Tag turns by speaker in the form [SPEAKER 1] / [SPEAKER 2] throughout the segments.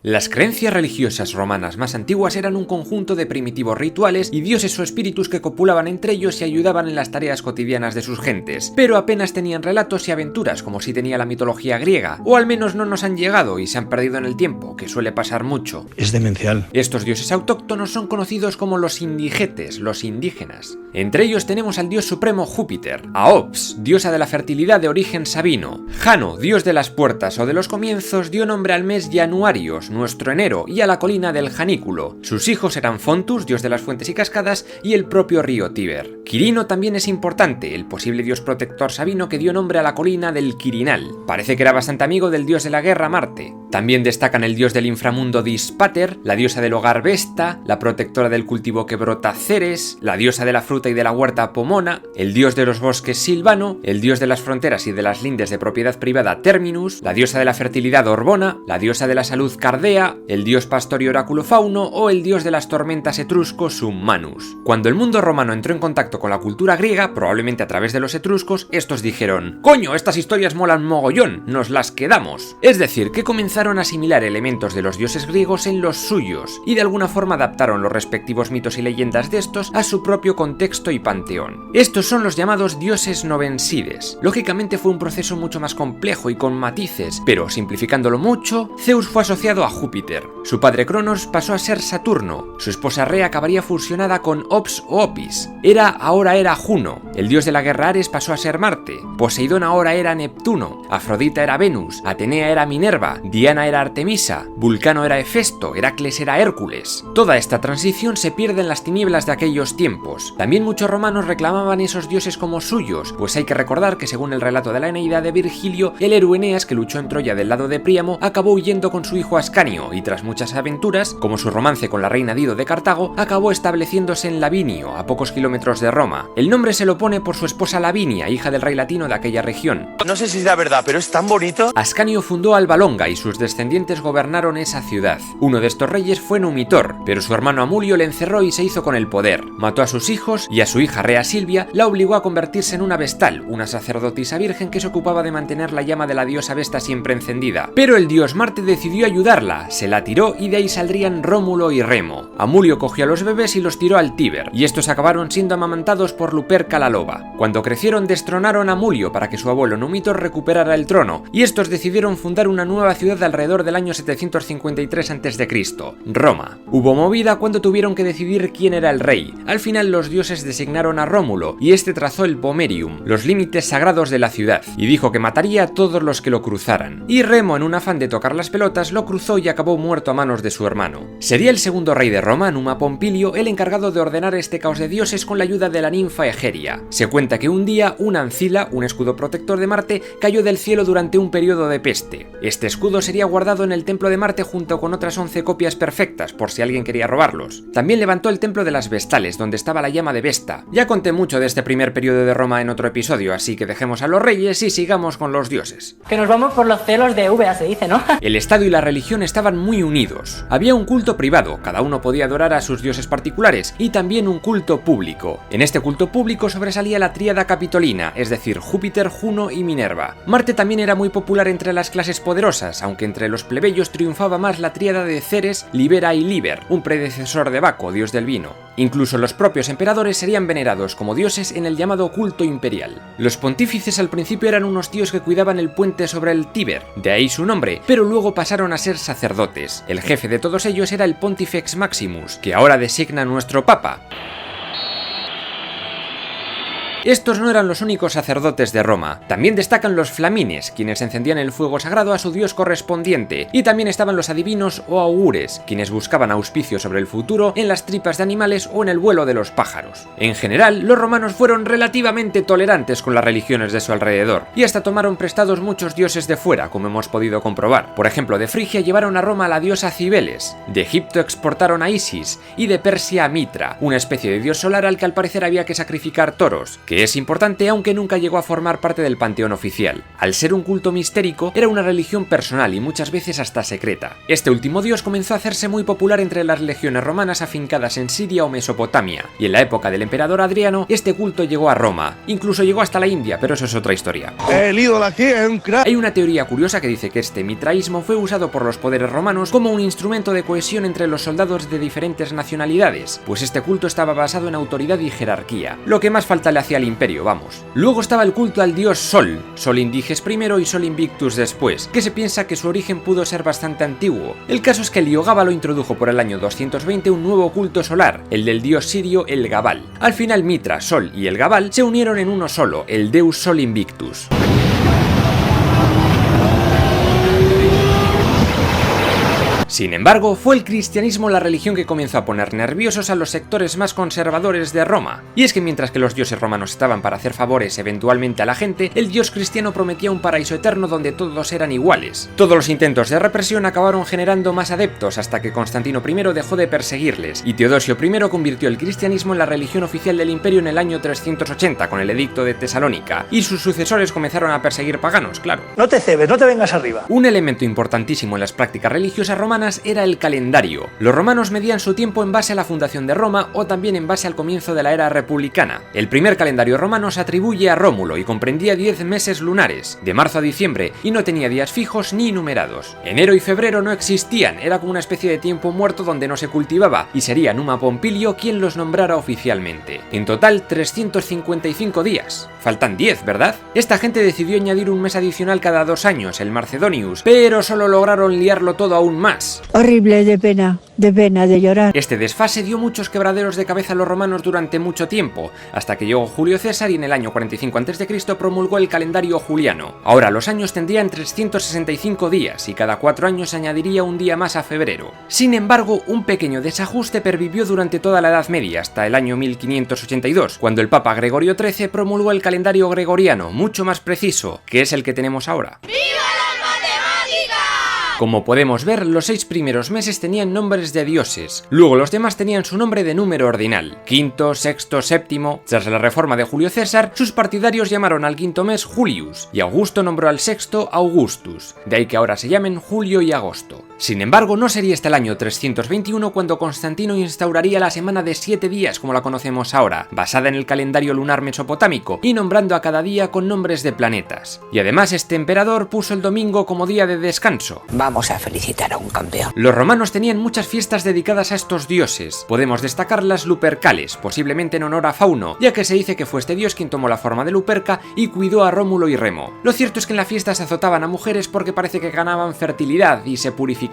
[SPEAKER 1] Las creencias religiosas romanas más antiguas eran un conjunto de primitivos rituales y dioses o espíritus que copulaban entre ellos y ayudaban en las tareas cotidianas de sus gentes, pero apenas tenían relatos y aventuras como si tenía la mitología griega, o al menos no nos han llegado y se han perdido en el tiempo, que suele pasar mucho.
[SPEAKER 2] Es demencial.
[SPEAKER 1] Estos dioses autóctonos son conocidos como los indigetes, los indígenas. Entre ellos tenemos al dios supremo Júpiter, a Ops, diosa de la fertilidad de origen sabino, Jano, dios de las puertas o de los comienzos, dio nombre al mes Januarios, nuestro enero, y a la colina del Janículo. Sus hijos eran Fontus, dios de las fuentes y cascadas, y el propio río Tíber. Quirino también es importante, el posible dios protector sabino que dio nombre a la colina del Quirinal. Parece que era bastante amigo del dios de la guerra Marte. También destacan el dios del inframundo Dispater, la diosa del hogar Vesta, la protectora del cultivo que brota Ceres, la diosa de la fruta y de la huerta Pomona, el dios de los bosques Silvano, el dios de las fronteras y de las lindes de propiedad privada Terminus, la diosa de la fertilidad Orbona, la diosa de la salud Cardea, el dios pastor y oráculo Fauno o el dios de las tormentas etrusco Summanus. Cuando el mundo romano entró en contacto con la cultura griega, probablemente a través de los etruscos, estos dijeron: ¡coño, estas historias molan mogollón, nos las quedamos! Es decir, que comenzaron a asimilar elementos de los dioses griegos en los suyos, y de alguna forma adaptaron los respectivos mitos y leyendas de estos a su propio contexto y panteón. Estos son los llamados dioses novensides. Lógicamente fue un proceso mucho más complejo y con matices, pero simplificándolo mucho, Zeus fue asociado a Júpiter, su padre Cronos pasó a ser Saturno, su esposa Rea acabaría fusionada con Ops o Opis, Hera ahora era Juno, el dios de la guerra Ares pasó a ser Marte, Poseidón ahora era Neptuno, Afrodita era Venus, Atenea era Minerva, Diana era Artemisa, Vulcano era Hefesto, Heracles era Hércules. Toda esta transición se pierde en las tinieblas de aquellos tiempos. También muchos romanos reclamaban esos dioses como suyos, pues hay que recordar que según el relato de la Eneida de Virgilio, el héroe Eneas, que luchó en Troya del lado de Príamo, acabó huyendo con su hijo Ascanio y tras muchas aventuras, como su romance con la reina Dido de Cartago, acabó estableciéndose en Lavinio, a pocos kilómetros de Roma. El nombre se lo pone por su esposa Lavinia, hija del rey latino de aquella región.
[SPEAKER 3] No sé si es la verdad, pero es tan bonito.
[SPEAKER 1] Ascanio fundó Alba Longa y sus descendientes gobernaron esa ciudad. Uno de estos reyes fue Numitor, pero su hermano Amulio le encerró y se hizo con el poder. Mató a sus hijos y a su hija Rea Silvia la obligó a convertirse en una vestal, una sacerdotisa virgen que se ocupaba de mantener la llama de la diosa Vesta siempre encendida. Pero el dios Marte decidió ayudarla, se la tiró y de ahí saldrían Rómulo y Remo. Amulio cogió a los bebés y los tiró al Tíber, y estos acabaron siendo amamantados por Luperca la loba. Cuando crecieron destronaron a Amulio para que su abuelo Numitor recuperara el trono, y estos decidieron fundar una nueva ciudad alrededor del año 753 a.C., Roma. Hubo movida cuando tuvieron que decidir quién era el rey. Al final los dioses designaron a Rómulo, y este trazó el Pomerium, los límites sagrados de la ciudad, y dijo que mataría a todos los que lo cruzaran. Y Remo, en un afán de tocar las pelotas, lo cruzó y acabó muerto a manos de su hermano. Sería el segundo rey de Roma, Numa Pompilio, el encargado de ordenar este caos de dioses con la ayuda de la ninfa Egeria. Se cuenta que un día una ancila, un escudo protector de Marte, cayó del cielo durante un periodo de peste. Este escudo sería guardado en el templo de Marte junto con otras 11 copias perfectas, por si alguien quería robarlos. También levantó el templo de las Vestales, donde estaba la llama de Vesta. Ya conté mucho de este primer periodo de Roma en otro episodio, así que dejemos a los reyes y sigamos con los dioses.
[SPEAKER 4] Que nos vamos por los celos de Úbeda, se dice, ¿no?
[SPEAKER 1] El Estado y la religión estaban muy unidos. Había un culto privado, cada uno podía adorar a sus dioses particulares, y también un culto público. En este culto público sobresalía la tríada capitolina, es decir, Júpiter, Juno y Minerva. Marte también era muy popular entre las clases poderosas, aunque entre los plebeyos triunfaba más la tríada de Ceres, Libera y Liber, un predecesor de Baco, dios del vino. Incluso los propios emperadores serían venerados como dioses en el llamado culto imperial. Los pontífices al principio eran unos tíos que cuidaban el puente sobre el Tíber, de ahí su nombre, pero luego pasaron a ser sacerdotes. El jefe de todos ellos era el Pontifex Maximus, que ahora designa nuestro papa. Estos no eran los únicos sacerdotes de Roma, también destacan los flamines, quienes encendían el fuego sagrado a su dios correspondiente, y también estaban los adivinos o augures, quienes buscaban auspicio sobre el futuro en las tripas de animales o en el vuelo de los pájaros. En general, los romanos fueron relativamente tolerantes con las religiones de su alrededor, y hasta tomaron prestados muchos dioses de fuera, como hemos podido comprobar. Por ejemplo, de Frigia llevaron a Roma a la diosa Cibeles, de Egipto exportaron a Isis, y de Persia a Mitra, una especie de dios solar al que al parecer había que sacrificar toros, que que es importante aunque nunca llegó a formar parte del panteón oficial. Al ser un culto mistérico, era una religión personal y muchas veces hasta secreta. Este último dios comenzó a hacerse muy popular entre las legiones romanas afincadas en Siria o Mesopotamia, y en la época del emperador Adriano, este culto llegó a Roma, incluso llegó hasta la India, pero eso es otra historia.
[SPEAKER 3] El ídolo aquí es un crack.
[SPEAKER 1] Hay una teoría curiosa que dice que este mitraísmo fue usado por los poderes romanos como un instrumento de cohesión entre los soldados de diferentes nacionalidades, pues este culto estaba basado en autoridad y jerarquía, lo que más falta le hacía al imperio, vamos. Luego estaba el culto al dios Sol, Sol Indiges primero y Sol Invictus después, que se piensa que su origen pudo ser bastante antiguo. El caso es que Heliogábalo introdujo por el año 220 un nuevo culto solar, el del dios sirio El Gabal. Al final Mitra, Sol y El Gabal se unieron en uno solo, el deus Sol Invictus. Sin embargo, fue el cristianismo la religión que comenzó a poner nerviosos a los sectores más conservadores de Roma. Y es que mientras que los dioses romanos estaban para hacer favores eventualmente a la gente, el dios cristiano prometía un paraíso eterno donde todos eran iguales. Todos los intentos de represión acabaron generando más adeptos hasta que Constantino I dejó de perseguirles, y Teodosio I convirtió el cristianismo en la religión oficial del imperio en el año 380 con el edicto de Tesalónica, y sus sucesores comenzaron a perseguir paganos, claro.
[SPEAKER 2] No te cebes, no te vengas arriba.
[SPEAKER 1] Un elemento importantísimo en las prácticas religiosas romanas era el calendario. Los romanos medían su tiempo en base a la fundación de Roma o también en base al comienzo de la era republicana. El primer calendario romano se atribuye a Rómulo y comprendía 10 meses lunares, de marzo a diciembre, y no tenía días fijos ni numerados. Enero y febrero no existían, era como una especie de tiempo muerto donde no se cultivaba, y sería Numa Pompilio quien los nombrara oficialmente. En total 355 días. Faltan 10, ¿verdad? Esta gente decidió añadir un mes adicional cada 2 años, el Marcedonius, pero solo lograron liarlo todo aún más.
[SPEAKER 5] Horrible, de pena, de llorar.
[SPEAKER 1] Este desfase dio muchos quebraderos de cabeza a los romanos durante mucho tiempo, hasta que llegó Julio César y en el año 45 a.C. promulgó el calendario juliano. Ahora los años tendrían 365 días y cada 4 años se añadiría un día más a febrero. Sin embargo, un pequeño desajuste pervivió durante toda la Edad Media, hasta el año 1582, cuando el Papa Gregorio XIII promulgó el calendario gregoriano, mucho más preciso, que es el que tenemos ahora. Como podemos ver, los 6 primeros meses tenían nombres de dioses, luego los demás tenían su nombre de número ordinal, quinto, sexto, séptimo. Tras la reforma de Julio César, sus partidarios llamaron al quinto mes Julius, y Augusto nombró al sexto Augustus, de ahí que ahora se llamen Julio y Agosto. Sin embargo, no sería hasta el año 321 cuando Constantino instauraría la semana de 7 días como la conocemos ahora, basada en el calendario lunar mesopotámico, y nombrando a cada día con nombres de planetas. Y además este emperador puso el domingo como día de descanso.
[SPEAKER 6] Vamos a felicitar a un campeón.
[SPEAKER 1] Los romanos tenían muchas fiestas dedicadas a estos dioses. Podemos destacar las Lupercales, posiblemente en honor a Fauno, ya que se dice que fue este dios quien tomó la forma de Luperca y cuidó a Rómulo y Remo. Lo cierto es que en la fiesta se azotaban a mujeres porque parece que ganaban fertilidad y se purificaban.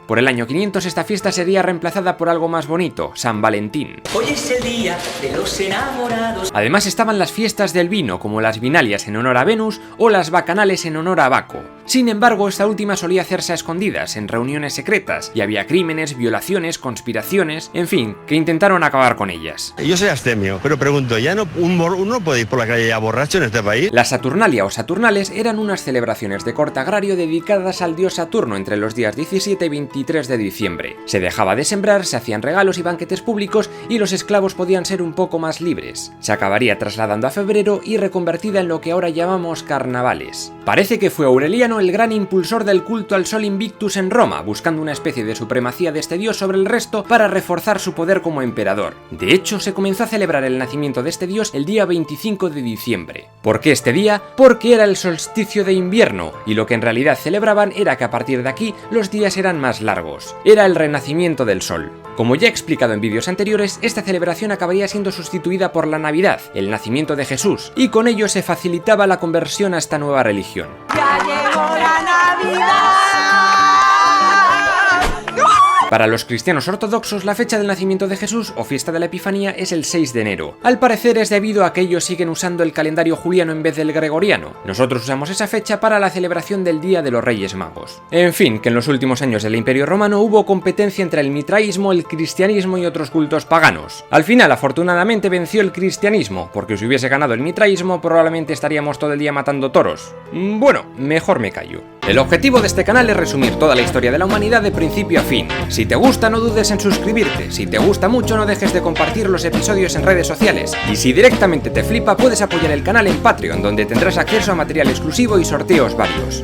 [SPEAKER 1] Por el año 500 esta fiesta sería reemplazada por algo más bonito, San Valentín.
[SPEAKER 6] Hoy es el día de los enamorados.
[SPEAKER 1] Además estaban las fiestas del vino, como las Vinalias en honor a Venus o las Bacanales en honor a Baco. Sin embargo, esta última solía hacerse a escondidas, en reuniones secretas, y había crímenes, violaciones, conspiraciones, en fin, que intentaron acabar con ellas.
[SPEAKER 3] Yo soy abstemio, pero pregunto, ¿ya uno puede ir por la calle ya borracho en este país?
[SPEAKER 1] La Saturnalia o Saturnales eran unas celebraciones de corte agrario dedicadas al dios Saturno entre los días 17 y 23 de diciembre. Se dejaba de sembrar, se hacían regalos y banquetes públicos y los esclavos podían ser un poco más libres. Se acabaría trasladando a febrero y reconvertida en lo que ahora llamamos carnavales. Parece que fue Aureliano el gran impulsor del culto al Sol Invictus en Roma, buscando una especie de supremacía de este dios sobre el resto para reforzar su poder como emperador. De hecho, se comenzó a celebrar el nacimiento de este dios el día 25 de diciembre. ¿Por qué este día? Porque era el solsticio de invierno, y lo que en realidad celebraban era que a partir de aquí los días eran más largos. Era el renacimiento del sol. Como ya he explicado en vídeos anteriores, esta celebración acabaría siendo sustituida por la Navidad, el nacimiento de Jesús, y con ello se facilitaba la conversión a esta nueva religión.
[SPEAKER 7] ¡Ya llegó la Navidad!
[SPEAKER 1] Para los cristianos ortodoxos, la fecha del nacimiento de Jesús o fiesta de la Epifanía es el 6 de enero. Al parecer es debido a que ellos siguen usando el calendario juliano en vez del gregoriano. Nosotros usamos esa fecha para la celebración del Día de los Reyes Magos. En fin, que en los últimos años del Imperio Romano hubo competencia entre el mitraísmo, el cristianismo y otros cultos paganos. Al final, afortunadamente, venció el cristianismo, porque si hubiese ganado el mitraísmo probablemente estaríamos todo el día matando toros. Bueno, mejor me callo. El objetivo de este canal es resumir toda la historia de la humanidad de principio a fin. Si te gusta, no dudes en suscribirte. Si te gusta mucho, no dejes de compartir los episodios en redes sociales. Y si directamente te flipa, puedes apoyar el canal en Patreon, donde tendrás acceso a material exclusivo y sorteos varios.